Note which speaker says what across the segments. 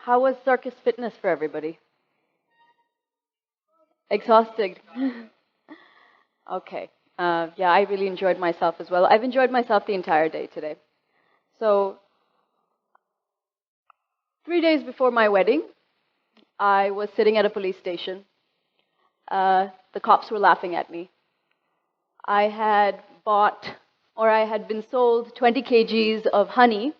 Speaker 1: How was circus fitness for everybody? Exhausted. Okay. Yeah, I really enjoyed myself as well. I've enjoyed myself the entire day today. So, 3 days before my wedding, I was sitting at a police station. The cops were laughing at me. I had bought, or I had been sold 20 kgs of honey,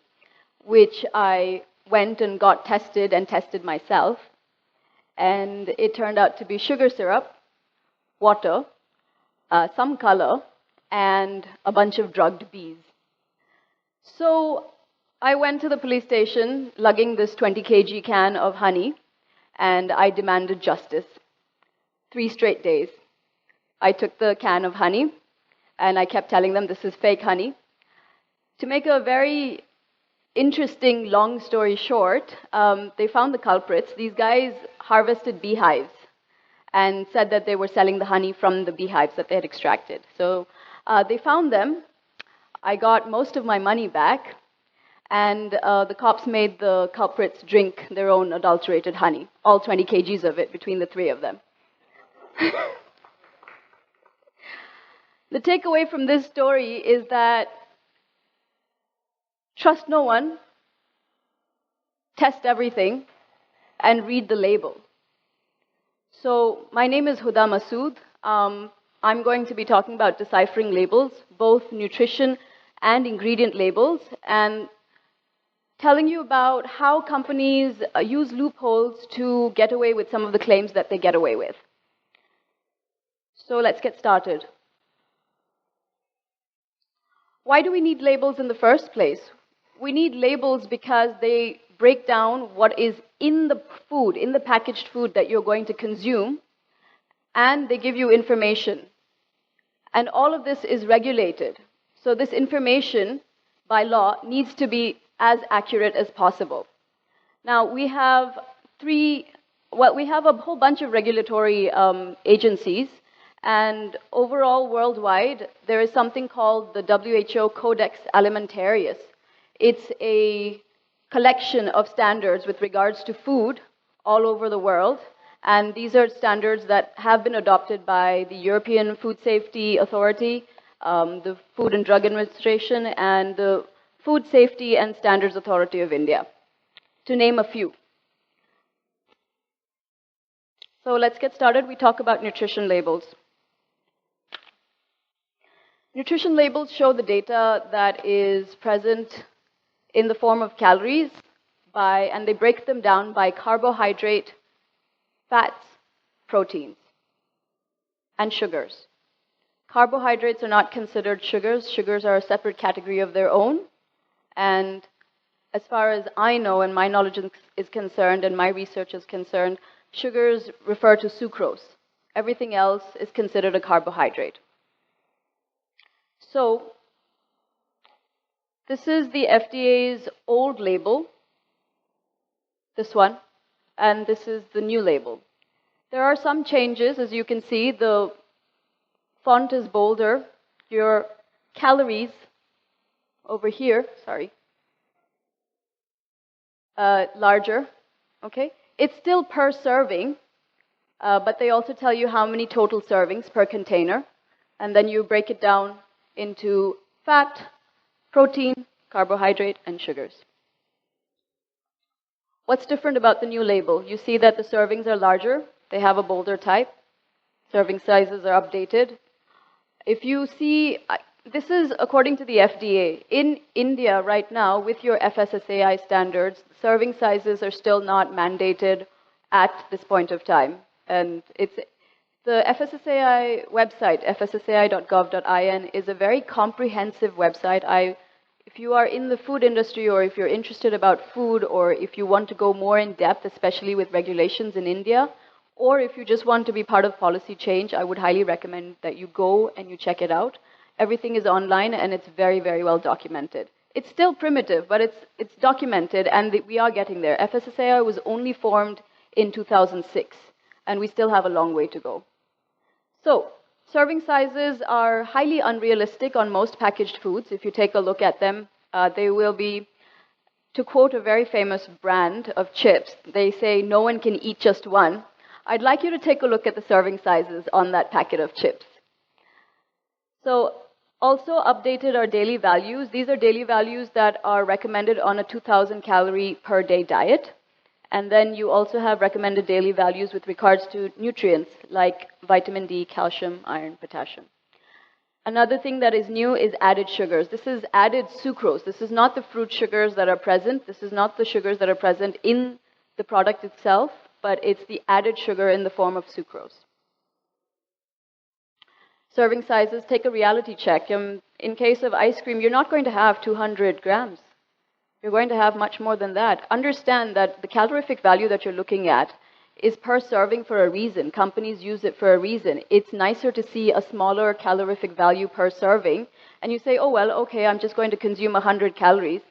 Speaker 1: which I went and got tested and tested myself. And it turned out to be sugar syrup, water, some color, and a bunch of drugged bees. So I went to the police station lugging this 20 kg can of honey, and I demanded justice. 3 straight days. I took the can of honey, and I kept telling them this is fake honey. To make a very interesting long story short, they found the culprits. These guys harvested beehives and said that they were selling the honey from the beehives that they had extracted. So they found them. I got most of my money back, and the cops made the culprits drink their own adulterated honey, all 20 kgs of it between the three of them. The takeaway from this story is that trust no one, test everything, and read the label. So my name is Huda Masood. I'm going to be talking about deciphering labels, both nutrition and ingredient labels, and telling you about how companies use loopholes to get away with some of the claims that they get away with. So let's get started. Why do we need labels in the first place? We need labels because they break down what is in the food, in the packaged food that you're going to consume, and they give you information. And all of this is regulated. So this information, by law, needs to be as accurate as possible. Now, we have a whole bunch of regulatory agencies, and overall, worldwide, there is something called the WHO Codex Alimentarius. It's a collection of standards with regards to food all over the world, and these are standards that have been adopted by the European Food Safety Authority, the Food and Drug Administration, and the Food Safety and Standards Authority of India, to name a few. So let's get started. We talk about nutrition labels. Nutrition labels show the data that is present in the form of calories, and they break them down by carbohydrate, fats, proteins, and sugars. Carbohydrates are not considered sugars. Sugars are a separate category of their own. And as far as I know, and my knowledge is concerned, and my research is concerned, sugars refer to sucrose. Everything else is considered a carbohydrate. So, this is the FDA's old label, this one, and this is the new label. There are some changes. As you can see, the font is bolder. Your calories over here, larger, okay? It's still per serving, but they also tell you how many total servings per container, and then you break it down into fat, protein, carbohydrate, and sugars. What's different about the new label? You see that the servings are larger. They have a bolder type. Serving sizes are updated. If you see, this is according to the FDA. In India right now, with your FSSAI standards, serving sizes are still not mandated at this point of time. And the FSSAI website, fssai.gov.in, is a very comprehensive website. If you are in the food industry, or if you're interested about food, or if you want to go more in depth, especially with regulations in India, or if you just want to be part of policy change, I would highly recommend that you go and you check it out. Everything is online, and it's very, very well documented. It's still primitive, but it's documented, and we are getting there. FSSAI was only formed in 2006, and we still have a long way to go. So, serving sizes are highly unrealistic on most packaged foods. If you take a look at them, they will be to quote a very famous brand of chips, they say, "No one can eat just one." I'd like you to take a look at the serving sizes on that packet of chips. So, also updated our daily values. These are daily values that are recommended on a 2,000 calorie per day diet. And then you also have recommended daily values with regards to nutrients like vitamin D, calcium, iron, potassium. Another thing that is new is added sugars. This is added sucrose. This is not the fruit sugars that are present. This is not the sugars that are present in the product itself, but it's the added sugar in the form of sucrose. Serving sizes, take a reality check. In case of ice cream, you're not going to have 200 grams. You're going to have much more than that. Understand that the calorific value that you're looking at is per serving for a reason. Companies use it for a reason. It's nicer to see a smaller calorific value per serving, and you say, oh, well, okay, I'm just going to consume 100 calories.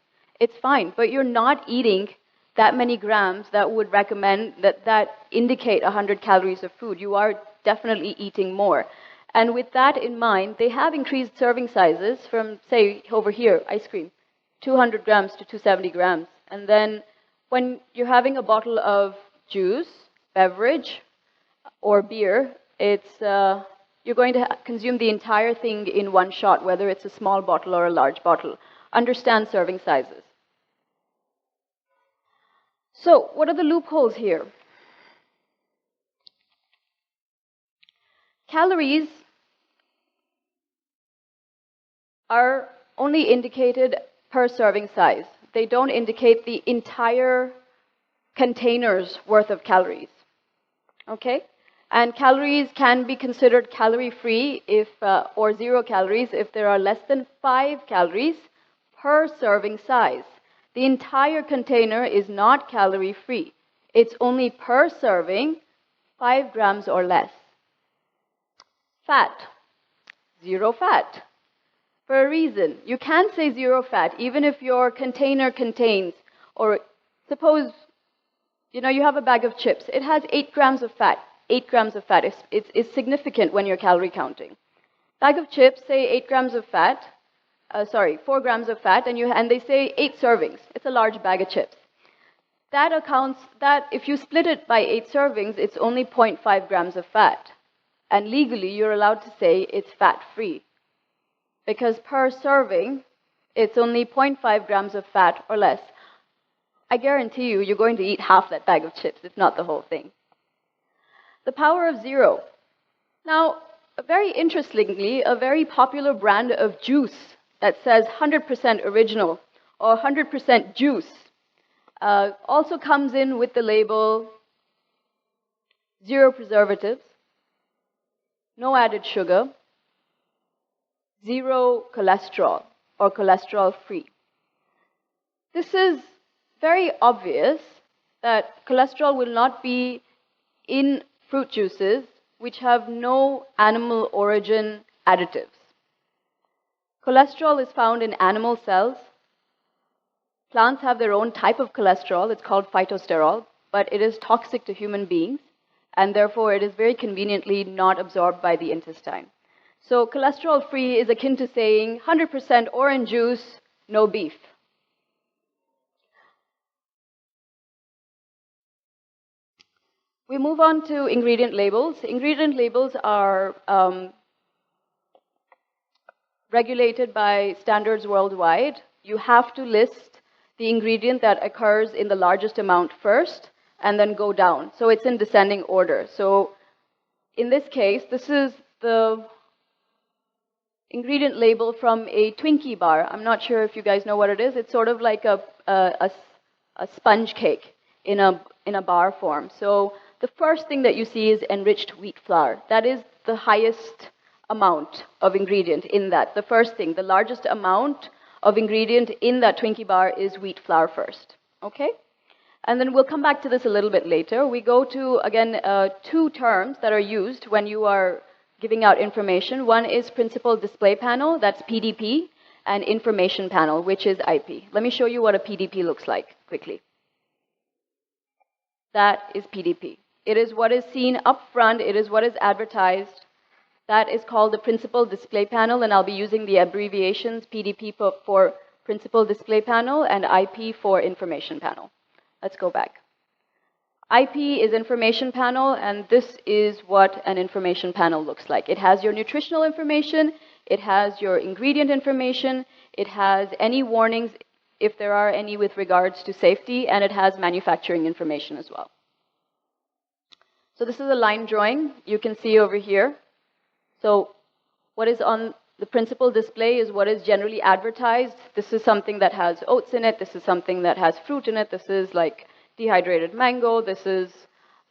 Speaker 1: It's fine, but you're not eating that many grams that would recommend that indicate 100 calories of food. You are definitely eating more. And with that in mind, they have increased serving sizes from, say, over here, ice cream, 200 grams to 270 grams. And then when you're having a bottle of juice, beverage, or beer, you're going to consume the entire thing in one shot, whether it's a small bottle or a large bottle. Understand serving sizes. So, what are the loopholes here? Calories are only indicated per serving size. They don't indicate the entire container's worth of calories. Okay? And calories can be considered calorie-free or 0 calories if there are less than 5 calories per serving size. The entire container is not calorie-free. It's only per serving 5 grams or less. Fat, 0 fat. For a reason. You can say 0 fat even if your container contains, or suppose, you have a bag of chips. It has 8 grams of fat. 8 grams of fat is significant when you're calorie counting. Bag of chips, say 8 grams of fat, 4 grams of fat, and they say 8 servings. It's a large bag of chips. That accounts that if you split it by 8 servings, it's only 0.5 grams of fat. And legally, you're allowed to say it's fat-free. Because per serving, it's only 0.5 grams of fat or less. I guarantee you're going to eat half that bag of chips, if not the whole thing. The power of 0. Now, very interestingly, a very popular brand of juice that says 100% original or 100% juice also comes in with the label 0 preservatives, no added sugar, 0 cholesterol or cholesterol-free. This is very obvious that cholesterol will not be in fruit juices which have no animal origin additives. Cholesterol is found in animal cells. Plants have their own type of cholesterol. It's called phytosterol, but it is toxic to human beings, and therefore it is very conveniently not absorbed by the intestine. So cholesterol-free is akin to saying 100% orange juice, no beef. We move on to ingredient labels. Ingredient labels are regulated by standards worldwide. You have to list the ingredient that occurs in the largest amount first and then go down. So it's in descending order. So in this case, this is the ingredient label from a Twinkie bar. I'm not sure if you guys know what it is. It's sort of like a sponge cake in a bar form. So the first thing that you see is enriched wheat flour. That is the highest amount of ingredient in that. The first thing, the largest amount of ingredient in that Twinkie bar is wheat flour first. Okay? And then we'll come back to this a little bit later. We go to, again, 2 terms that are used when you are giving out information. One is Principal Display Panel, that's PDP, and Information Panel, which is IP. Let me show you what a PDP looks like quickly. That is PDP. It is what is seen up front. It is what is advertised. That is called the Principal Display Panel, and I'll be using the abbreviations PDP for principal display panel, and IP for information panel. Let's go back. IP is information panel, and this is what an information panel looks like. It has your nutritional information, it has your ingredient information, it has any warnings if there are any with regards to safety, and it has manufacturing information as well. So this is a line drawing you can see over here. So what is on the principal display is what is generally advertised. This is something that has oats in it, this is something that has fruit in it, this is like dehydrated mango, this is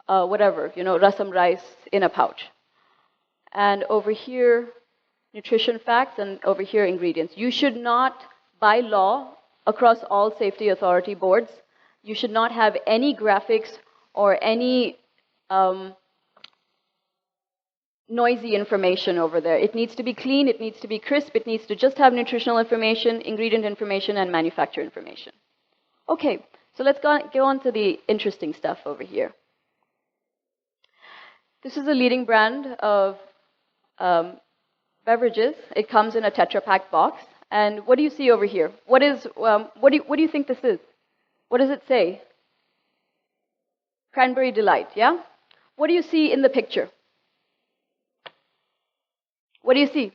Speaker 1: whatever, rasam rice in a pouch. And over here, nutrition facts, and over here, ingredients. You should not, by law, across all safety authority boards, you should not have any graphics or any noisy information over there. It needs to be clean, it needs to be crisp, it needs to just have nutritional information, ingredient information, and manufacturer information. Okay, so let's go on to the interesting stuff over here. This is a leading brand of beverages. It comes in a Tetra Pak box. And what do you see over here? What do you think this is? What does it say? Cranberry Delight, yeah? What do you see in the picture? What do you see?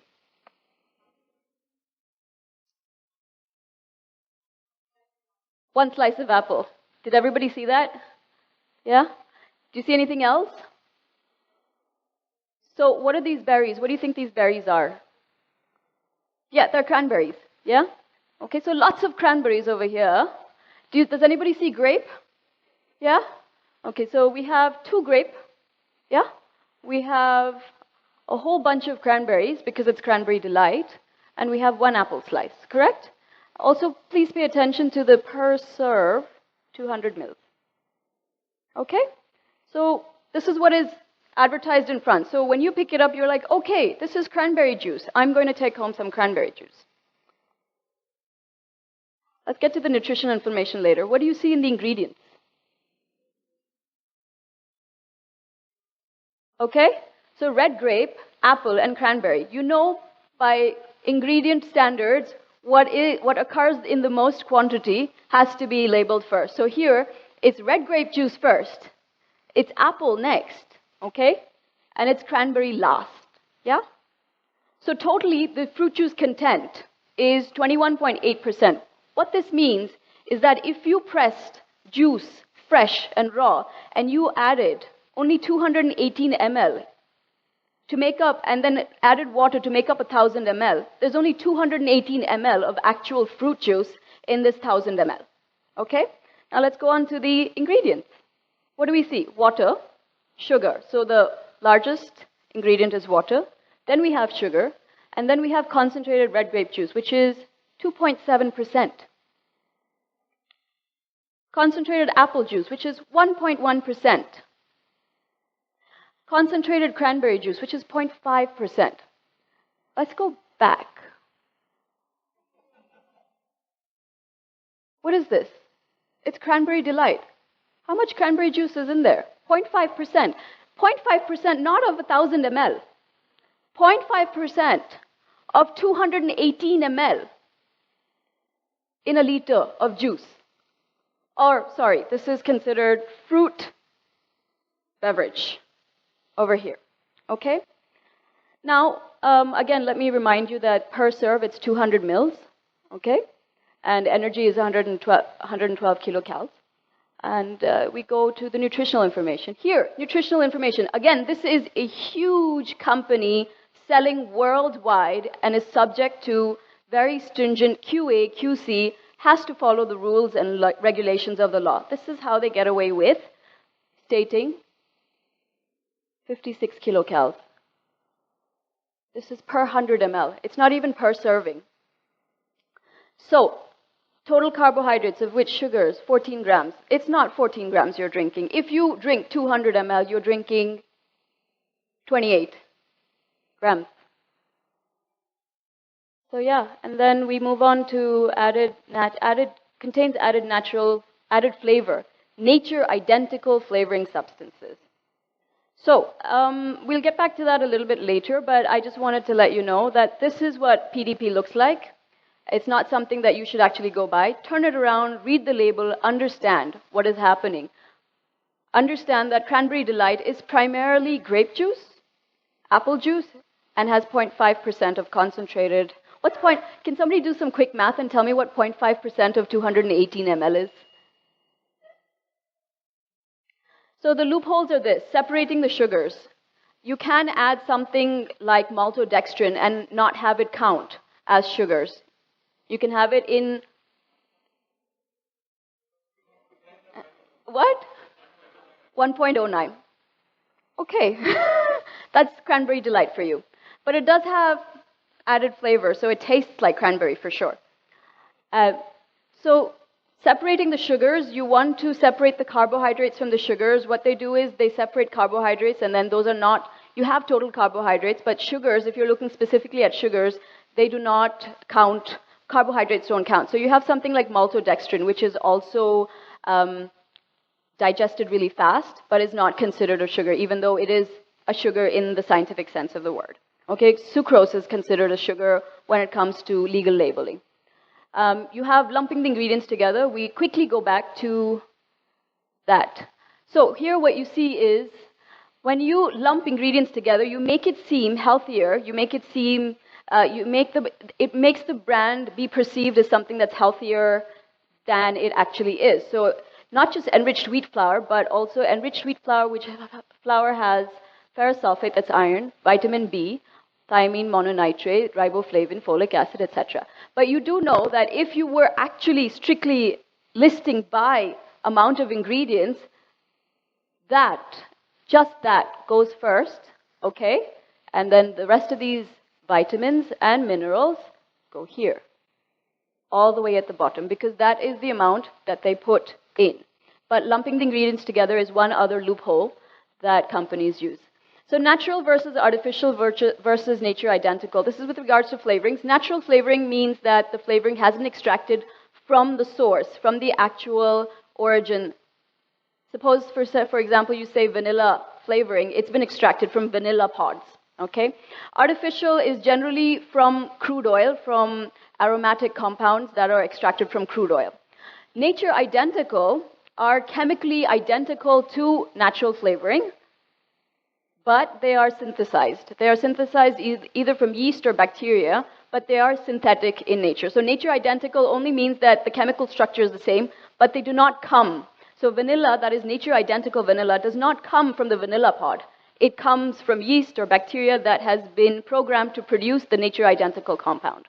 Speaker 1: One slice of apple. Did everybody see that? Yeah? Do you see anything else? So what are these berries? What do you think these berries are? Yeah, they're cranberries. Yeah? Okay, so lots of cranberries over here. Does anybody see grape? Yeah? Okay, so we have 2 grape. Yeah? We have a whole bunch of cranberries because it's Cranberry Delight. And we have 1 apple slice, correct? Also, please pay attention to the per serve 200 mils. Okay? So this is what is advertised in front. So when you pick it up, you're like, okay, this is cranberry juice. I'm going to take home some cranberry juice. Let's get to the nutrition information later. What do you see in the ingredients? Okay? So red grape, apple, and cranberry. You know by ingredient standards what occurs in the most quantity has to be labeled first. So here, it's red grape juice first. It's apple next. Okay? And it's cranberry last. Yeah? So totally, the fruit juice content is 21.8%. What this means is that if you pressed juice fresh and raw, and you added only 218 ml to make up, and then added water to make up 1,000 ml, there's only 218 ml of actual fruit juice in this 1,000 ml. Okay? Now let's go on to the ingredients. What do we see? Water, sugar. So the largest ingredient is water. Then we have sugar. And then we have concentrated red grape juice, which is 2.7%. Concentrated apple juice, which is 1.1%. Concentrated cranberry juice, which is 0.5%. Let's go back. What is this? It's Cranberry Delight. How much cranberry juice is in there? 0.5%. 0.5% not of 1,000 ml. 0.5% of 218 ml in a liter of juice. Or, sorry, this is considered fruit beverage over here. Okay? Now, again, let me remind you that per serve, it's 200 mils. Okay? And energy is 112 kilocalories. And we go to the nutritional information. Here, nutritional information. Again, this is a huge company selling worldwide and is subject to very stringent QA, QC, has to follow the rules and regulations of the law. This is how they get away with stating 56 kilocalories. This is per 100 ml. It's not even per serving. So, total carbohydrates, of which sugars, 14 grams. It's not 14 grams you're drinking. If you drink 200 ml, you're drinking 28 grams. So yeah, and then we move on to contains added flavor, nature identical flavoring substances. So we'll get back to that a little bit later, but I just wanted to let you know that this is what PDP looks like. It's not something that you should actually go by. Turn it around, read the label, understand what is happening. Understand that Cranberry Delight is primarily grape juice, apple juice, and has 0.5% of concentrated. Can somebody do some quick math and tell me what 0.5% of 218 ml is? So the loopholes are this: separating the sugars. You can add something like maltodextrin and not have it count as sugars. You can have it in, what? 1.09. Okay, that's Cranberry Delight for you. But it does have added flavor, so it tastes like cranberry for sure. So separating the sugars, you want to separate the carbohydrates from the sugars. What they do is they separate carbohydrates, and then those are not, you have total carbohydrates, but sugars, if you're looking specifically at sugars, they do not count, carbohydrates don't count. So you have something like maltodextrin, which is also digested really fast, but is not considered a sugar, even though it is a sugar in the scientific sense of the word. Okay, sucrose is considered a sugar when it comes to legal labeling. You have lumping the ingredients together. We quickly go back to that. So here what you see is when you lump ingredients together, you make it seem healthier. You make it seem, it makes the brand be perceived as something that's healthier than it actually is. So not just enriched wheat flour, but also enriched wheat flour, which flour has ferrous sulfate, that's iron, vitamin B, thiamine mononitrate, riboflavin, folic acid, etc. But you do know that if you were actually strictly listing by amount of ingredients, just that goes first, okay? And then the rest of these vitamins and minerals go here, all the way at the bottom, because that is the amount that they put in. But lumping the ingredients together is one other loophole that companies use. So natural versus artificial versus nature identical. This is with regards to flavorings. Natural flavoring means that the flavoring hasn't extracted from the source, from the actual origin. Suppose, for example, you say vanilla flavoring, it's been extracted from vanilla pods, okay? Artificial is generally from crude oil, from aromatic compounds that are extracted from crude oil. Nature identical are chemically identical to natural flavoring, but they are synthesized. They are synthesized either from yeast or bacteria, but they are synthetic in nature. So nature identical only means that the chemical structure is the same, but they do not come. So vanilla, that is nature identical vanilla, does not come from the vanilla pod. It comes from yeast or bacteria that has been programmed to produce the nature identical compound.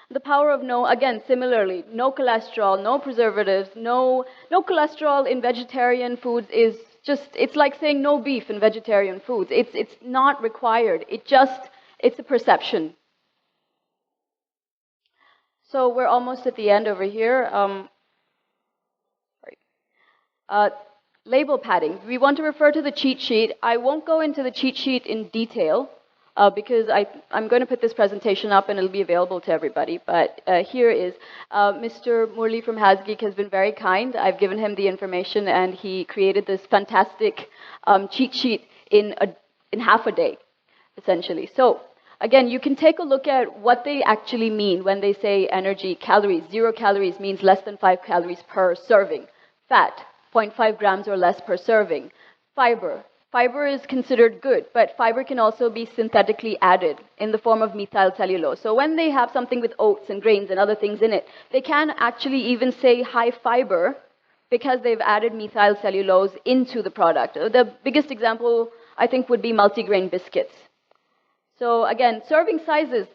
Speaker 1: The power of no, again, similarly, no cholesterol, no preservatives, no cholesterol in vegetarian foods is just, it's like saying no beef in vegetarian foods. It's not required. It's a perception. So we're almost at the end over here. Label padding. We want to refer to the cheat sheet. I won't go into the cheat sheet in detail because I'm going to put this presentation up and it'll be available to everybody. But here is Mr. Murli from HasGeek has been very kind. I've given him the information and he created this fantastic cheat sheet in half a day, essentially. So again, you can take a look at what they actually mean when they say energy, calories. 0 calories means less than 5 calories per serving. Fat, 0.5 grams or less per serving. Fiber. Fiber is considered good, but fiber can also be synthetically added in the form of methyl cellulose. So when they have something with oats and grains and other things in it, they can actually even say high fiber because they've added methyl cellulose into the product. The biggest example, I think, would be multigrain biscuits. So again, serving sizes.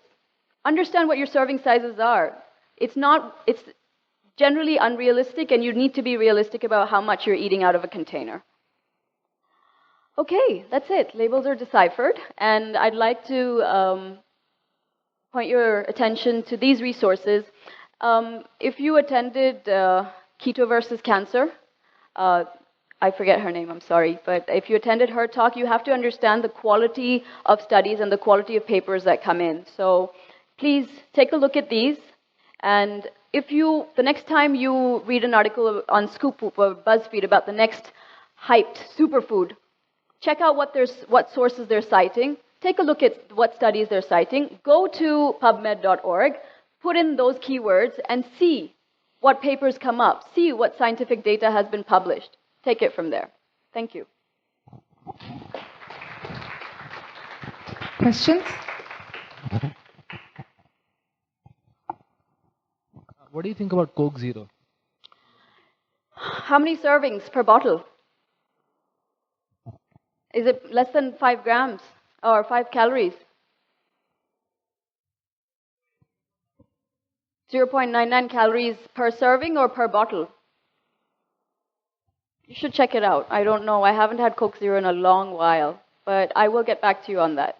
Speaker 1: Understand what your serving sizes are. It's generally unrealistic, and you need to be realistic about how much you're eating out of a container. Okay, that's it. Labels are deciphered, and I'd like to point your attention to these resources. If you attended Keto versus Cancer, I forget her name, I'm sorry, but if you attended her talk, you have to understand the quality of studies and the quality of papers that come in. So please take a look at these, and the next time you read an article on Scoop Whoop or BuzzFeed about the next hyped superfood, check out what sources they're citing. Take a look at what studies they're citing. Go to pubmed.org. put in those keywords and see what papers come up, see what scientific data has been published. Take it from there. Thank you.
Speaker 2: Questions?
Speaker 3: What do you think about Coke Zero?
Speaker 1: How many servings per bottle? Is it less than 5 grams or 5 calories? 0.99 calories per serving or per bottle? You should check it out. I don't know. I haven't had Coke Zero in a long while, but I will get back to you on that.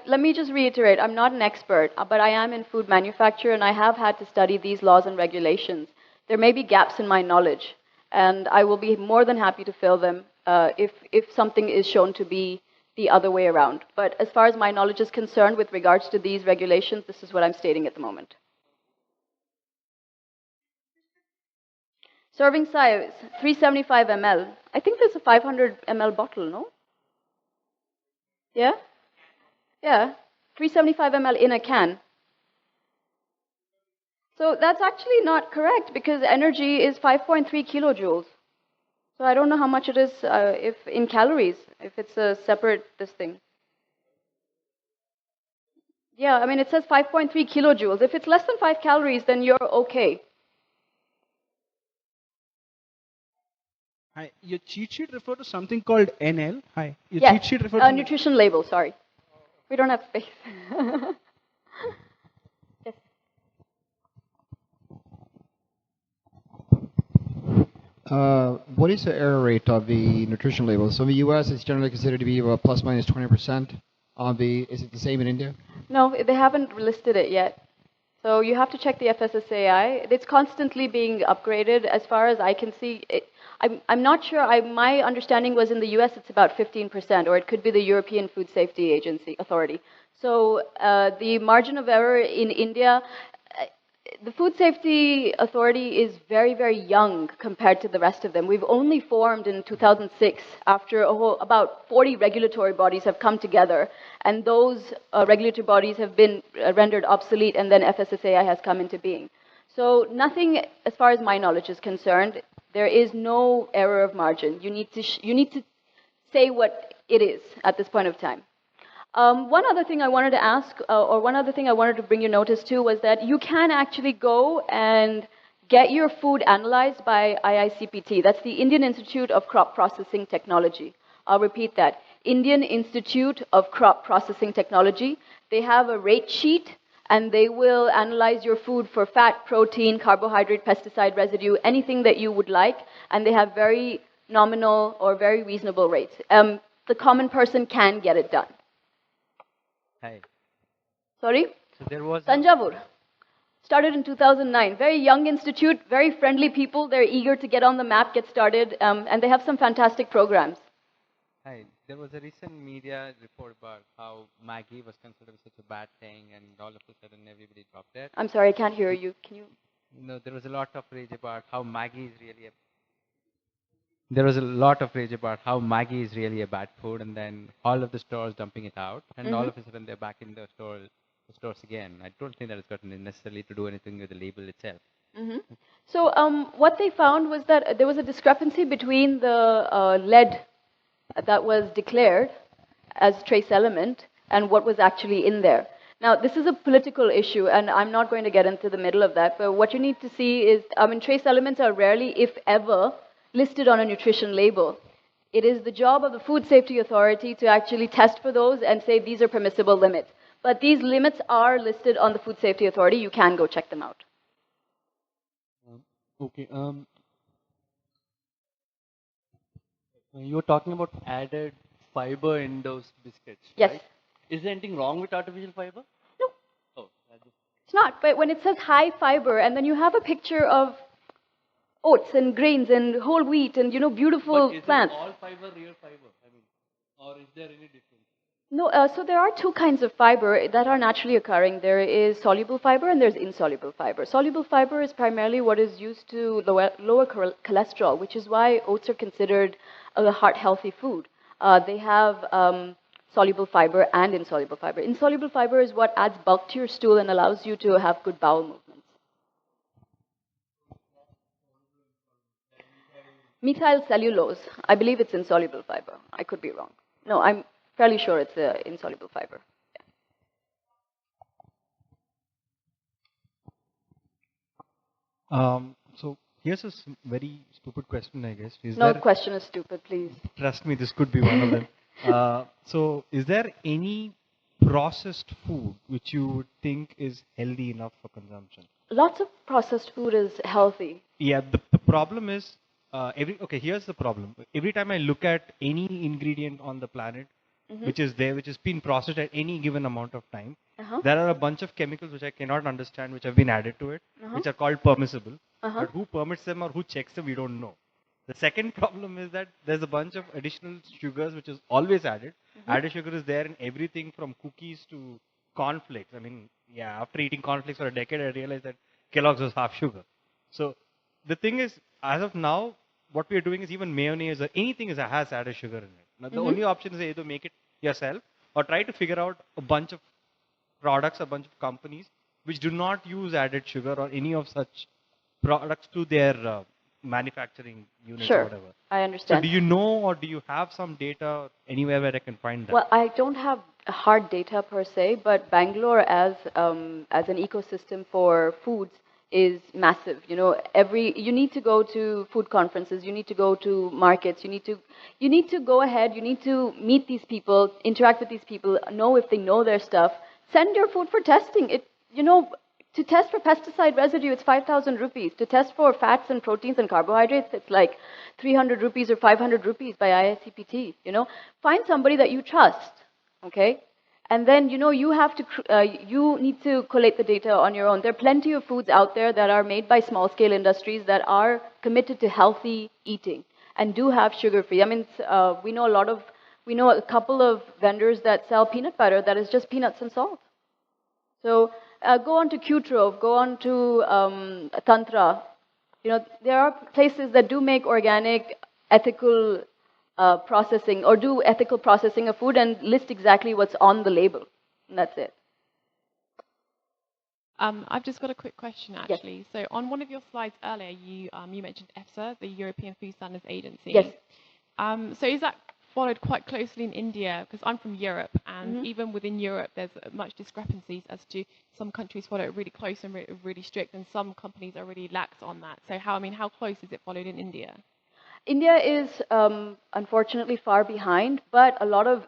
Speaker 1: Let me just reiterate, I'm not an expert, but I am in food manufacture, and I have had to study these laws and regulations. There may be gaps in my knowledge, and I will be more than happy to fill them if something is shown to be the other way around. But as far as my knowledge is concerned with regards to these regulations, this is what I'm stating at the moment. Serving size, 375 ml. I think there's a 500 ml bottle, no? Yeah? Yeah, 375 ml in a can. So that's actually not correct because energy is 5.3 kilojoules. So I don't know how much it is if in calories, if it's a separate this thing. Yeah, I mean, it says 5.3 kilojoules. If it's less than 5 calories, then you're okay.
Speaker 4: Hi, your cheat sheet referred to something called NL. Hi, your
Speaker 1: Yes,
Speaker 4: cheat sheet referred to
Speaker 1: nutrition label, sorry. We don't have space. Yes.
Speaker 5: What is the error rate of the nutrition label? So in the US, it's generally considered to be about plus minus 20%. Is it the same in India?
Speaker 1: No, they haven't listed it yet. So you have to check the FSSAI. It's constantly being upgraded. As far as I can see, I'm not sure. My understanding was in the US it's about 15%, or it could be the European Food Safety Agency Authority. So the margin of error in India, the Food Safety Authority is very, very young compared to the rest of them. We've only formed in 2006 after about 40 regulatory bodies have come together, and those regulatory bodies have been rendered obsolete, and then FSSAI has come into being. So nothing, as far as my knowledge is concerned, there is no error of margin. You need to say what it is at this point of time. One other thing I wanted to ask, or one other thing I wanted to bring your notice to, was that you can actually go and get your food analyzed by IICPT. That's the Indian Institute of Crop Processing Technology. I'll repeat that. Indian Institute of Crop Processing Technology. They have a rate sheet, and they will analyze your food for fat, protein, carbohydrate, pesticide residue, anything that you would like, and they have very nominal or very reasonable rates. The common person can get it done.
Speaker 6: Hi.
Speaker 1: Sorry?
Speaker 6: So there was
Speaker 1: Tanjavur. Started in 2009. Very young institute, very friendly people. They're eager to get on the map, get started, and they have some fantastic programs.
Speaker 6: Hi. There was a recent media report about how Maggie was considered such a bad thing, and all of a sudden everybody dropped it.
Speaker 1: I'm sorry, I can't hear you. Can you?
Speaker 6: No, there was a lot of rage about how Maggie is really a. There was a lot of rage about how Maggie is really a bad food, and then all of the stores dumping it out, and all of a sudden they're back in the stores again. I don't think that it's got necessarily to do anything with the label itself.
Speaker 1: So what they found was that there was a discrepancy between the lead that was declared as trace element and what was actually in there. Now, this is a political issue, and I'm not going to get into the middle of that, but what you need to see is, trace elements are rarely, if ever, listed on a nutrition label. It is the job of the Food Safety Authority to actually test for those and say these are permissible limits. But these limits are listed on the Food Safety Authority. You can go check them out.
Speaker 7: Okay. You were talking about added fiber in those biscuits,
Speaker 1: Yes.
Speaker 7: right? Is there anything wrong with artificial fiber?
Speaker 1: No.
Speaker 7: Oh,
Speaker 1: it's not. But when it says high fiber, and then you have a picture of oats and grains and whole wheat and, beautiful plants.
Speaker 7: But is all fiber real fiber? Or is there any difference?
Speaker 1: No, so there are two kinds of fiber that are naturally occurring. There is soluble fiber and there's insoluble fiber. Soluble fiber is primarily what is used to lower cholesterol, which is why oats are considered a heart-healthy food. They have soluble fiber and insoluble fiber. Insoluble fiber is what adds bulk to your stool and allows you to have good bowel movements. Methyl cellulose, I believe it's insoluble fiber. I could be wrong. No, I'm fairly sure it's insoluble fiber.
Speaker 2: So here's a very stupid question, I guess.
Speaker 1: No question is stupid, please.
Speaker 2: Trust me, this could be one of them. So is there any processed food which you would think is healthy enough for consumption?
Speaker 1: Lots of processed food is healthy.
Speaker 2: Yeah, the problem is, here's the problem. Every time I look at any ingredient on the planet, which is there, which has been processed at any given amount of time, there are a bunch of chemicals which I cannot understand, which have been added to it, which are called permissible. But who permits them or who checks them, we don't know. The second problem is that there's a bunch of additional sugars which is always added. Added sugar is there in everything from cookies to cornflakes. I mean, yeah, after eating cornflakes for a decade, I realized that Kellogg's was half sugar. So the thing is, as of now, what we are doing is even mayonnaise or anything has added sugar in it. Now, the only option is either make it yourself or try to figure out a bunch of products, a bunch of companies which do not use added sugar or any of such products to their manufacturing units or whatever.
Speaker 1: I understand.
Speaker 2: So do you know or do you have some data anywhere where I can find that?
Speaker 1: Well, I don't have hard data per se, but Bangalore as an ecosystem for foods is massive. You know, you need to go to food conferences, you need to go to markets, you need to go ahead, you need to meet these people, interact with these people, know if they know their stuff. Send your food for testing. To test for pesticide residue, it's 5,000 rupees. To test for fats and proteins and carbohydrates, it's like 300 rupees or 500 rupees by IICPT. Find somebody that you trust, okay? And then, you need to collate the data on your own. There are plenty of foods out there that are made by small-scale industries that are committed to healthy eating and do have sugar-free. I mean, we know a couple of vendors that sell peanut butter that is just peanuts and salt. So go on to Kilter, go on to Tantra. There are places that do make organic, ethical processing or do ethical processing of food and list exactly what's on the label. And that's it.
Speaker 8: I've just got a quick question, actually. Yes. So on one of your slides earlier, you mentioned EFSA, the European Food Standards Agency.
Speaker 1: Yes.
Speaker 8: So is that followed quite closely in India? Because I'm from Europe, and even within Europe, there's much discrepancies as to some countries follow it really close and really strict, and some companies are really lax on that. So how close is it followed in India?
Speaker 1: India is unfortunately far behind, but a lot of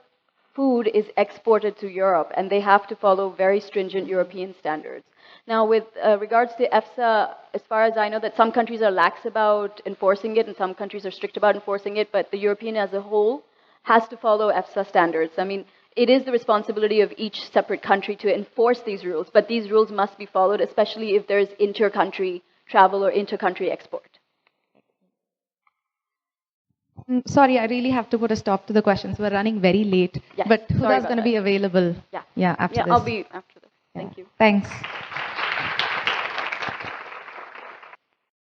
Speaker 1: food is exported to Europe, and they have to follow very stringent European standards. Now, with regards to EFSA, as far as I know, that some countries are lax about enforcing it, and some countries are strict about enforcing it, but the European as a whole has to follow EFSA standards. I mean, it is the responsibility of each separate country to enforce these rules, but these rules must be followed, especially if there's inter-country travel or inter-country export.
Speaker 9: Sorry, I really have to put a stop to the questions. We're running very late.
Speaker 1: Yes,
Speaker 9: but Huda is going to be available.
Speaker 1: Yeah,
Speaker 9: after this.
Speaker 1: I'll be after this. Thank you.
Speaker 9: Thanks.